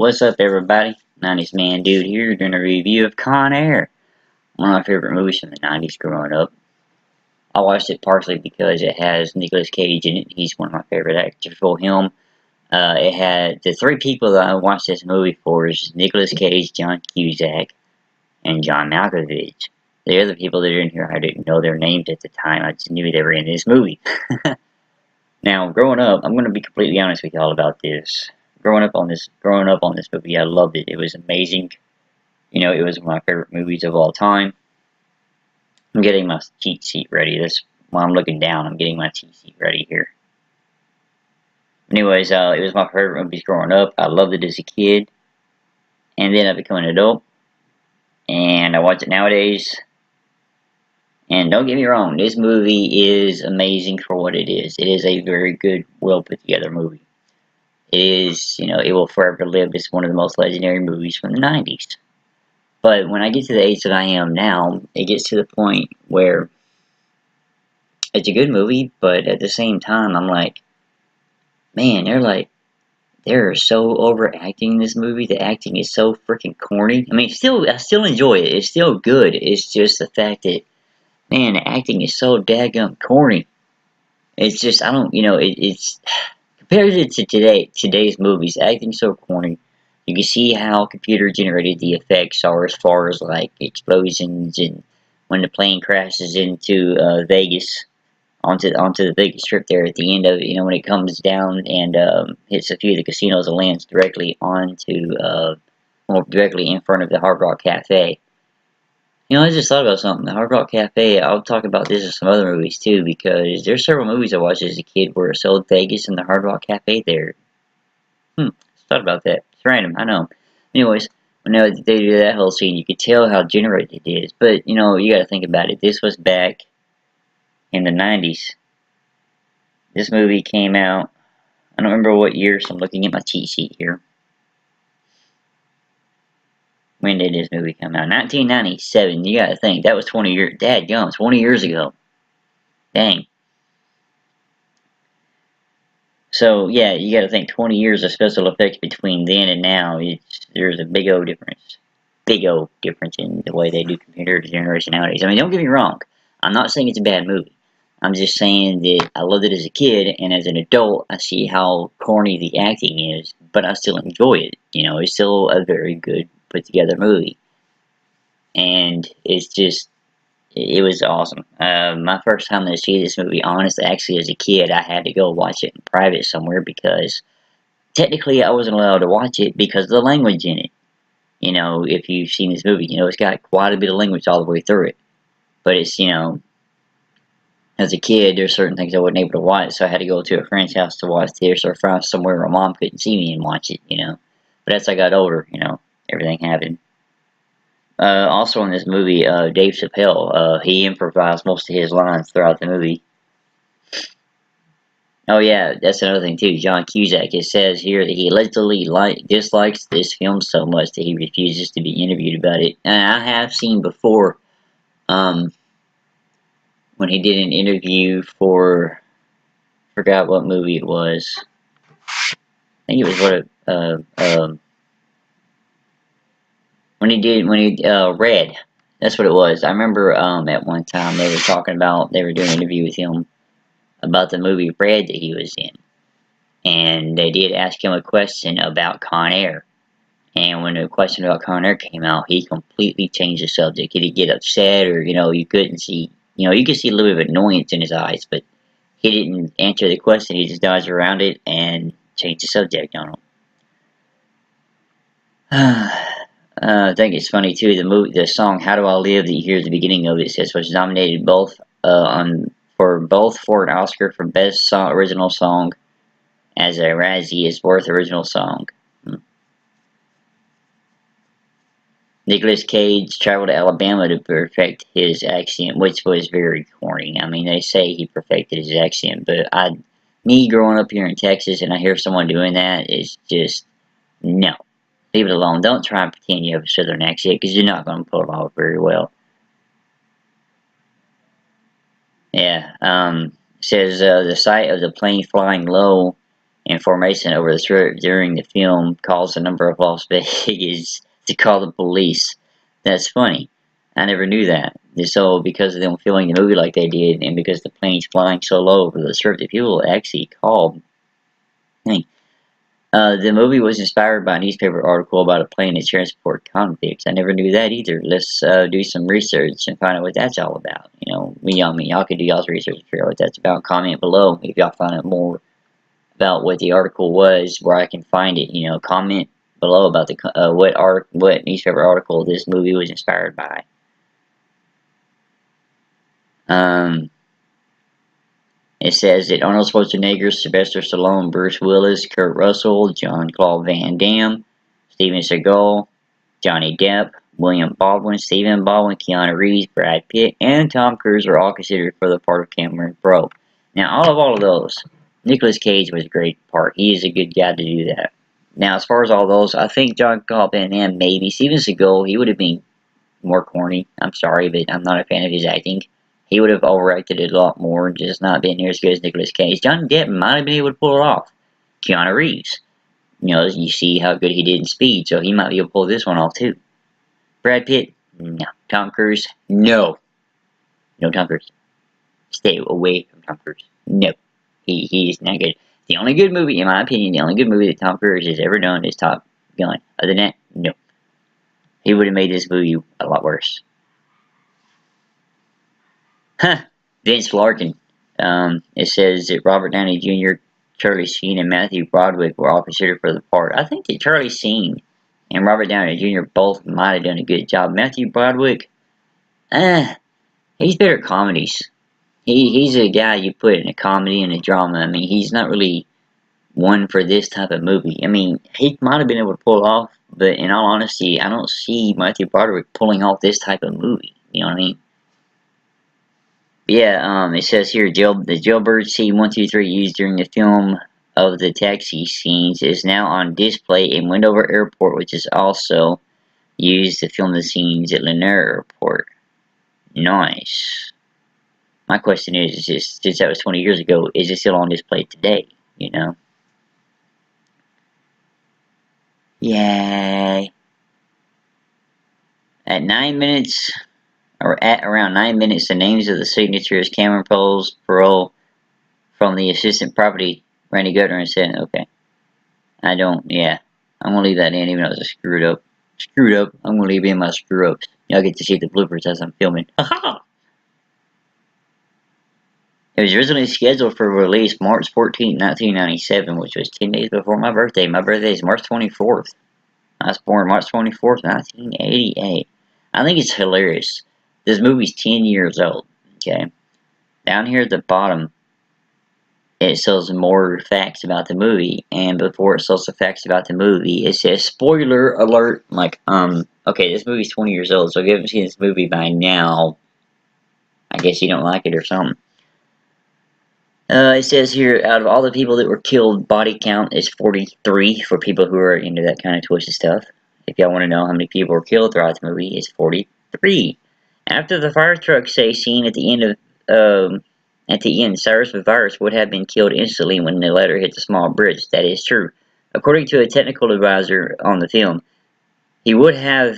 What's up, everybody? 90s Man Dude here, doing a review of Con Air, one of my favorite movies from the 90s growing up. I watched it partially because it has Nicolas Cage in it. He's one of my favorite actors for him. It had the three people that I watched this movie for is Nicolas Cage, John Cusack, and John Malkovich. The other people that are in here, I didn't know their names at the time. I just knew they were in this movie. Now, growing up, I'm going to be completely honest with y'all about this. Growing up on this movie, I loved it. It was amazing. You know, it was one of my favorite movies of all time. I'm getting my cheat sheet ready. This while I'm looking down, I'm getting my cheat sheet ready here. Anyways, it was my favorite movies growing up. I loved it as a kid, and then I became an adult, and I watch it nowadays. And don't get me wrong, this movie is amazing for what it is. It is a very good, well put together movie. It is, you know, it will forever live as one of the most legendary movies from the 90s. But when I get to the age that I am now, it gets to the point where it's a good movie, but at the same time, I'm like, man, they're so overacting this movie. The acting is so freaking corny. I mean, I still enjoy it. It's still good. It's just the fact that, man, the acting is so daggum corny. It's just, I don't, you know, it's compared to today's movies, acting's so corny. You can see how computer generated the effects are as far as like explosions and when the plane crashes into Vegas onto the Vegas Strip there at the end of it. You know, when it comes down and hits a few of the casinos and lands directly onto well, directly in front of the Hard Rock Cafe. You know, I just thought about something. The Hard Rock Cafe, I'll talk about this in some other movies too, because there's several movies I watched as a kid where it sold Vegas and the Hard Rock Cafe there. Just thought about that. It's random, I know. Anyways, when they do that whole scene, you could tell how generated it is. But, you know, you gotta think about it. This was back in the 90s. This movie came out, I don't remember what year, so I'm looking at my cheat sheet here. When did this movie come out? 1997. You gotta think. That was 20 years. Dadgum, 20 years ago. Dang. So, yeah, you gotta think 20 years of special effects between then and now. There's a big old difference. Big old difference in the way they do computer generation nowadays. I mean, don't get me wrong. I'm not saying it's a bad movie. I'm just saying that I loved it as a kid, and as an adult, I see how corny the acting is, but I still enjoy it. You know, it's still a very good put together movie. And it's just, it was awesome. My first time to see this movie, honestly, actually as a kid, I had to go watch it in private somewhere because technically I wasn't allowed to watch it because of the language in it. You know, if you've seen this movie, you know, it's got quite a bit of language all the way through it. But it's, you know, as a kid, there's certain things I wasn't able to watch, so I had to go to a friend's house to watch this or find somewhere where mom couldn't see me and watch it, you know. But as I got older, you know, everything happened. Also in this movie, Dave Chappelle, he improvised most of his lines throughout the movie. Oh yeah, that's another thing too. John Cusack, it says here that he allegedly dislikes this film so much that he refuses to be interviewed about it. And I have seen before, when he did an interview for, forgot what movie it was. I think it was when he Red. That's what it was. I remember at one time they were doing an interview with him about the movie Red that he was in. And they did ask him a question about Con Air. And when the question about Con Air came out, he completely changed the subject. He didn't get upset or, you know, you could see a little bit of annoyance in his eyes, but he didn't answer the question. He just dodged around it and changed the subject on him. I think it's funny too. The song "How Do I Live" that you hear at the beginning of it says was nominated both for an Oscar for Best Original Song as a Razzie as Worth Original Song. Nicolas Cage traveled to Alabama to perfect his accent, which was very corny. I mean, they say he perfected his accent, but me growing up here in Texas and I hear someone doing that, it's just, no. Leave it alone. Don't try and pretend you have a southern accent, because you're not going to pull it off very well. Yeah, says the sight of the plane flying low in formation over the strip during the film caused a number of Las Vegas to call the police. That's funny. I never knew that. So because of them filming the movie like they did, and because the plane's flying so low over the strip, the people actually called. Hey, the movie was inspired by a newspaper article about a plane that transported convicts. I never knew that either. Let's do some research and find out what that's all about. You know, y'all could do y'all's research and figure out what that's about. Comment below if y'all find out more about what the article was, where I can find it. You know, comment below about the what newspaper article this movie was inspired by. It says that Arnold Schwarzenegger, Sylvester Stallone, Bruce Willis, Kurt Russell, Jean-Claude Van Damme, Steven Seagal, Johnny Depp, William Baldwin, Stephen Baldwin, Keanu Reeves, Brad Pitt, and Tom Cruise are all considered for the part of Cameron Crowe. Now, all of those, Nicolas Cage was a great part. He is a good guy to do that. Now, as far as all those, I think Jean-Claude Van Damme, maybe. Steven Seagal, he would have been more corny. I'm sorry, but I'm not a fan of his acting. He would have overacted it a lot more, just not been near as good as Nicolas Cage. Johnny Depp might have been able to pull it off. Keanu Reeves, you know, you see how good he did in Speed, so he might be able to pull this one off too. Brad Pitt, no. Tom Cruise, no. No Tom Cruise. Stay away from Tom Cruise. No. He is not good. The only good movie, in my opinion, the only good movie that Tom Cruise has ever done is Top Gun. Other than that, no. He would have made this movie a lot worse. Huh. Vince Larkin. It says that Robert Downey Jr., Charlie Sheen, and Matthew Broderick were all considered for the part. I think that Charlie Sheen and Robert Downey Jr. both might have done a good job. Matthew Broderick, he's better at comedies. He's a guy you put in a comedy and a drama. I mean, he's not really one for this type of movie. I mean, he might have been able to pull it off, but in all honesty, I don't see Matthew Broderick pulling off this type of movie. You know what I mean? Yeah, it says here, the jailbird C-123 used during the film of the taxi scenes is now on display in Wendover Airport, which is also used to film the scenes at Lanier Airport. Nice. My question is since that was 20 years ago, is it still on display today? You know? Yay. At 9 minutes... or at around 9 minutes, the names of the signatures Cameron Pole's parole from the assistant property Randy Gutner said, okay. I'm gonna leave that in even though it's screwed up. I'm gonna leave in my screw ups. Y'all get to see the bloopers as I'm filming. Aha! It was originally scheduled for release March 14, 1997, which was 10 days before my birthday. My birthday is March 24th. I was born March 24th, 1988. I think it's hilarious. This movie's 10 years old, okay? Down here at the bottom, it says more facts about the movie, and before it says the facts about the movie, it says, spoiler alert, like, okay, this movie's 20 years old, so if you haven't seen this movie by now, I guess you don't like it or something. It says here, out of all the people that were killed, body count is 43 for people who are into that kind of twisted stuff. If y'all want to know how many people were killed throughout the movie, it's 43. After the fire truck scene at the end, Cyrus the Virus would have been killed instantly when the ladder hit the small bridge. That is true. According to a technical advisor on the film, he would have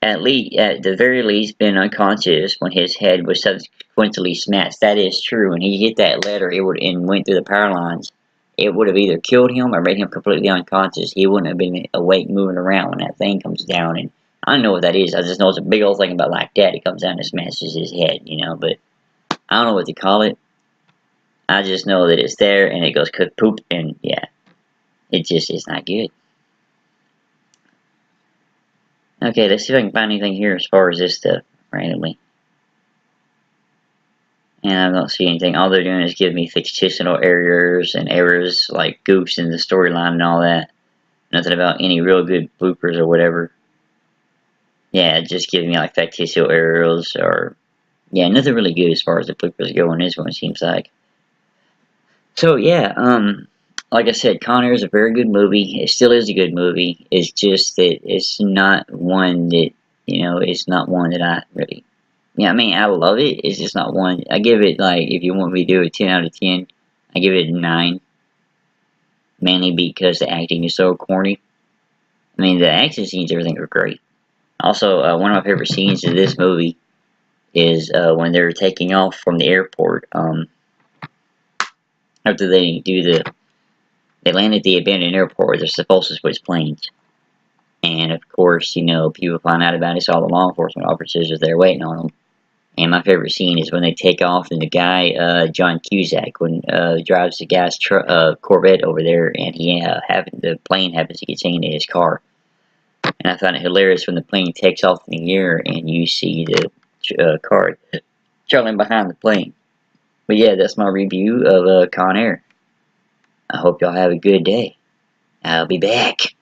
at the very least been unconscious when his head was subsequently smashed. That is true. When he hit that ladder, and went through the power lines, it would have either killed him or made him completely unconscious. He wouldn't have been awake, moving around when that thing comes down. And I don't know what that is. I just know it's a big old thing about like that. It comes down and smashes his head, you know. But I don't know what to call it. I just know that it's there and it goes poop, and yeah, it's not good. Okay, let's see if I can find anything here as far as this stuff randomly. And I don't see anything. All they're doing is give me fictional errors and errors like goofs in the storyline and all that. Nothing about any real good bloopers or whatever. Yeah, just giving me like fictitious errors or yeah, nothing really good as far as the bloopers go in this one, it seems like. So yeah, like I said, Con Air is a very good movie. It still is a good movie. It's just that it's not one that, you know, it's not one that I really, yeah, I mean, I love it. It's just not one. I give it, like, if you want me to do a 10 out of 10, I give it a 9. mainly because the acting is so corny. I mean, the action scenes, everything are great. Also, one of my favorite scenes of this movie is when they're taking off from the airport. After they land at the abandoned airport where they're supposed to switch planes. And of course, you know, people find out about it, so all the law enforcement officers are there waiting on them. And my favorite scene is when they take off and the guy, John Cusack, when drives the guy's Corvette over there, and the plane happens to get seen in his car. And I found it hilarious when the plane takes off in the air and you see the car trailing behind the plane. But yeah, that's my review of Con Air. I hope y'all have a good day. I'll be back.